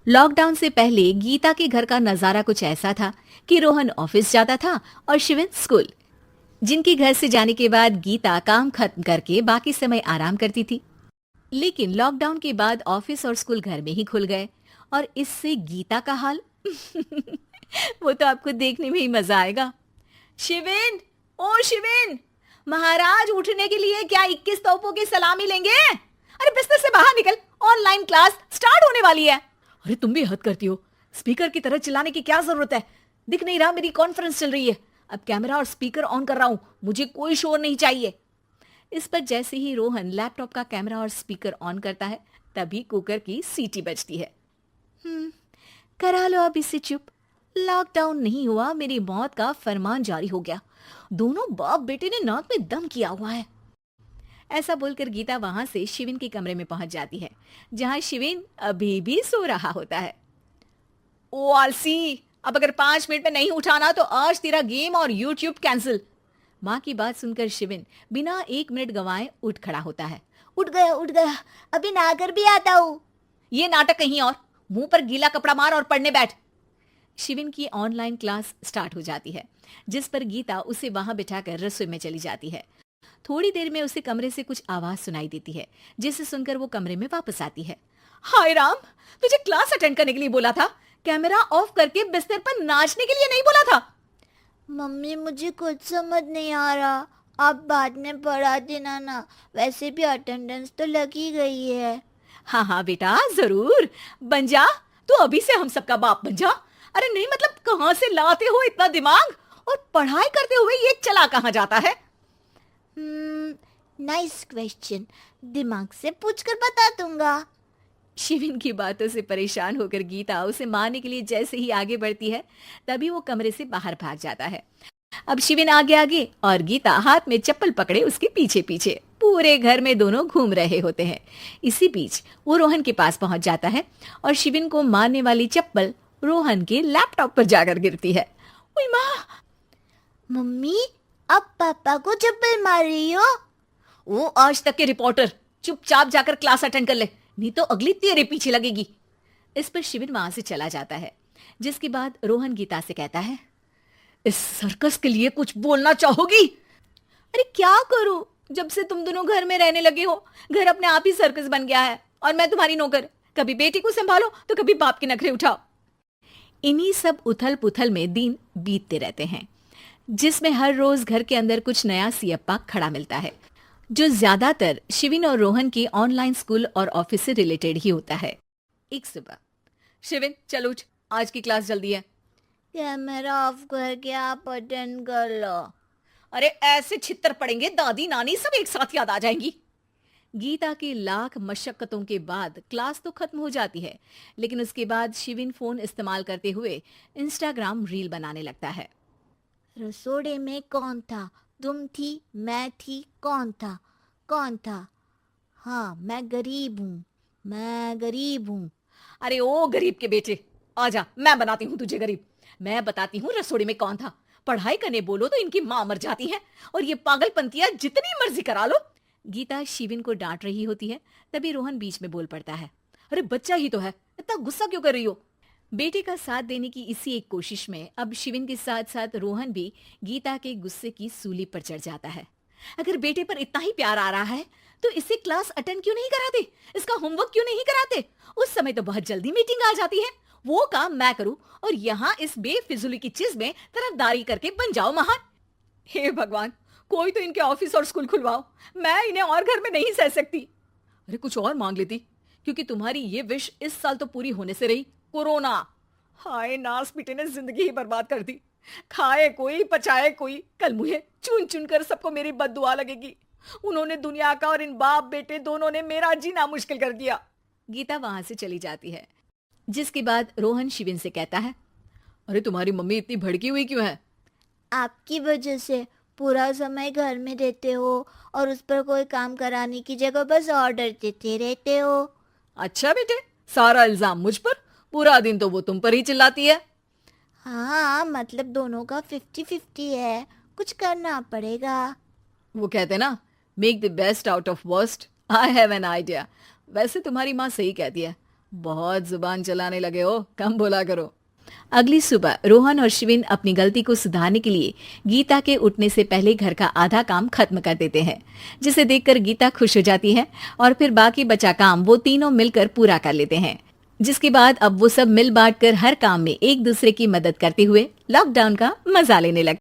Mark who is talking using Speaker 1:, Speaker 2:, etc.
Speaker 1: Lockdown से पहले गीता के घर का नजारा कुछ ऐसा था कि रोहन ऑफिस जाता था और शिवन स्कूल। जिनके घर से जाने के बाद गीता काम खत्म करके बाकी समय आराम करती थी। लेकिन लॉकडाउन के बाद ऑफिस और स्कूल घर में ही खुल गए और इससे गीता का हाल वो तो आपको देखने में ही मजा आएगा। शिवेन, ओ शिवेन, महाराज उठने के लिए क्या 21 तोपों की सलामी लेंगे? अरे बिस्तर से बाहर निकल, ऑनलाइन क्लास स्टार्ट होने वाली है। अरे तुम भी हद करती हो, स्पीकर की तरह चिल्लाने की क्या जरूरत है? दिख नहीं रहा मेरी कॉन्फ्रेंस चल रही है। अब कैमरा और स्पीकर ऑन कर रहा हूं, मुझे कोई शोर नहीं चाहिए। इस पर जैसे ही रोहन लैपटॉप का कैमरा और स्पीकर ऑन करता है तभी कुकर की सीटी बजती है। करा लो अब इसे चुप। लॉकडाउन नहीं हुआ, मेरी मौत का फरमान जारी हो गया। दोनों बाप बेटे ने नाक में दम किया हुआ है। ऐसा बोलकर गीता वहां से शिविन के कमरे में पहुंच जाती है, जहां शिविन अभी भी सो रहा होता है। ओ आलसी, अब अगर 5 मिनट में नहीं उठाना तो आज तेरा गेम और यूट्यूब कैंसिल। माँ की बात सुनकर शिविन बिना 1 मिनट गंवाए उठ खड़ा होता है। उठ गया, अभी नहाकर भी आता हूँ। ये नाटक कहीं और, मुंह पर गीला कपड़ा मार और पढ़ने बैठ। शिविन की ऑनलाइन क्लास स्टार्ट हो जाती है, जिस पर गीता उसे वहां बिठाकर रसोई में चली जाती है। थोड़ी देर में उसे कमरे से कुछ आवाज सुनाई देती है, जिसे सुनकर वो कमरे में वापस आती है। हाय राम, तुझे क्लास अटेंड करने के लिए बोला था, कैमरा ऑफ करके बिस्तर पर नाचने के लिए नहीं बोला था।
Speaker 2: मम्मी मुझे कुछ समझ नहीं आ रहा, आप बाद में पढ़ा देना ना, वैसे भी अटेंडेंस तो लगी गई है।
Speaker 1: हाँ हाँ बेटा, जरूर बन जा, तू अभी से हम सबका बाप बन जा। अरे नहीं मतलब कहाँ से लाते हो इतना दिमाग, और पढ़ाई करते हुए ये चला कहाँ जाता है?
Speaker 2: नाइस क्वेश्चन, दिमाग से पूछकर बता दूंगा।
Speaker 1: शिविन की बातों से परेशान होकर गीता उसे मारने के लिए जैसे ही आगे बढ़ती है तभी वो कमरे से बाहर भाग जाता है। अब शिविन आगे आगे और गीता हाथ में चप्पल पकड़े उसके पीछे पीछे पूरे घर में दोनों घूम रहे होते हैं। इसी बीच वो रोहन के पास पहुंच जाता है और शिविन को मारने वाली चप्पल रोहन के लैपटॉप पर जाकर गिरती है। ओए माँ!
Speaker 2: मम्मी, अब पापा को चप्पल मार रही हो?
Speaker 1: वो आज तक के रिपोर्टर, चुपचाप जाकर क्लास अटेंड कर ले, नहीं तो अगली तेरे पीछे लगेगी। इस पर शिविन वहां से चला जाता है, जिसके बाद रोहन गीता से कहता है, इस सर्कस के लिए कुछ बोलना चाहोगी? अरे क्या करूं, जब से तुम दोनों घर में रहने लगे हो, घर अपने आप ही सर्कस बन गया है और मैं तुम्हारी नौकर। कभी बेटी को संभालो तो कभी बाप के नखरे उठाओ। इन्हीं सब उथल पुथल में दिन बीतते रहते हैं, जिसमें हर रोज घर के अंदर कुछ नया सियप्पा खड़ा मिलता है, जो ज्यादातर शिविन और रोहन की ऑनलाइन स्कूल और ऑफिस से रिलेटेड ही होता है। एक सुबह, शिविन चल उठ, आज की क्लास जल्दी है।
Speaker 2: कैमरा ऑफ करके आप अटेंड कर लो।
Speaker 1: अरे ऐसे छित्तर पड़ेंगे, दादी नानी सब एक साथ याद आ जाएंगी। गीता की लाख मशक्कतों के बाद क्लास तो खत्म हो जाती है, लेकिन उसके बाद शिविन फोन इस्तेमाल करते हुए इंस्टाग्राम रील बनाने लगता है।
Speaker 2: रसोड़े में कौन था? तुम थी, मैं थी, कौन था? कौन था? हाँ, मैं गरीब हूँ।
Speaker 1: अरे ओ गरीब के बेटे, आजा, मैं बनाती हूँ तुझे गरीब। मैं बताती हूँ रसोड़ी में कौन था। पढ़ाई करने बोलो तो इनकी माँ मर जाती है, और ये पागलपंतियां जितनी मर्जी करा लो। गीता शिविन को डांट रही होती है, तभी रोहन बीच में बोल पड़ता है। अरे बच्चा ही तो है, इतना गुस्सा क्यों कर रही हो? बेटे का साथ देने की इसी एक कोशिश में अब शिविन के साथ साथ रोहन भी गीता के गुस्से की सूली पर चढ़ जाता है। अगर बेटे पर इतना ही प्यार आ रहा है तो इसे क्लास अटेंड क्यों नहीं कराते, इसका होमवर्क क्यों नहीं कराते? उस समय तो बहुत जल्दी मीटिंग आ जाती है, वो काम मैं करूं और यहाँ इस बेफिजुली की चीज में तरफदारी करके बन जाओ महान। हे भगवान, कोई तो इनके ऑफिस और स्कूल खुलवाओ, मैं इन्हें और घर में नहीं सह सकती। अरे कुछ और मांग लेती, क्योंकि तुम्हारी ये विश इस साल तो पूरी होने से रही, कोरोना। हाय नास बेटे ने जिंदगी ही बर्बाद कर दी। खाए कोई पचाए कोई, कल मुझे चुन चुन कर सबको मेरी बद्दुआ लगेगी। उन्होंने दुनिया का और इन बाप बेटे दोनों ने मेरा जीना मुश्किल कर दिया। गीता वहां से चली जाती है, जिसके बाद रोहन शिविन से कहता है, अरे तुम्हारी मम्मी इतनी भड़की हुई क्यों है?
Speaker 2: आपकी वजह से पूरा समय घर में रहते हो और उस पर कोई काम कराने की जगह बस ऑर्डर देते रहते हो।
Speaker 1: अच्छा बेटे, सारा इल्जाम मुझ पर, पूरा दिन तो वो तुम पर ही चिल्लाती है।
Speaker 2: हाँ, मतलब दोनों का 50-50 है, कुछ करना पड़ेगा।
Speaker 1: वो कहते ना, make the best out of worst. I have an idea. वैसे तुम्हारी माँ सही कहती है, बहुत जुबान चलाने लगे हो, कम बोला करो। अगली सुबह रोहन और शिविन अपनी गलती को सुधारने के लिए गीता के उठने से पहले घर का आधा काम खत्म कर देते हैं, जिसे देखकर गीता खुश हो जाती है और फिर बाकी बचा काम वो तीनों मिलकर पूरा कर लेते हैं। जिसके बाद अब वो सब मिल बांट कर हर काम में एक दूसरे की मदद करते हुए लॉकडाउन का मजा लेने लगते हैं।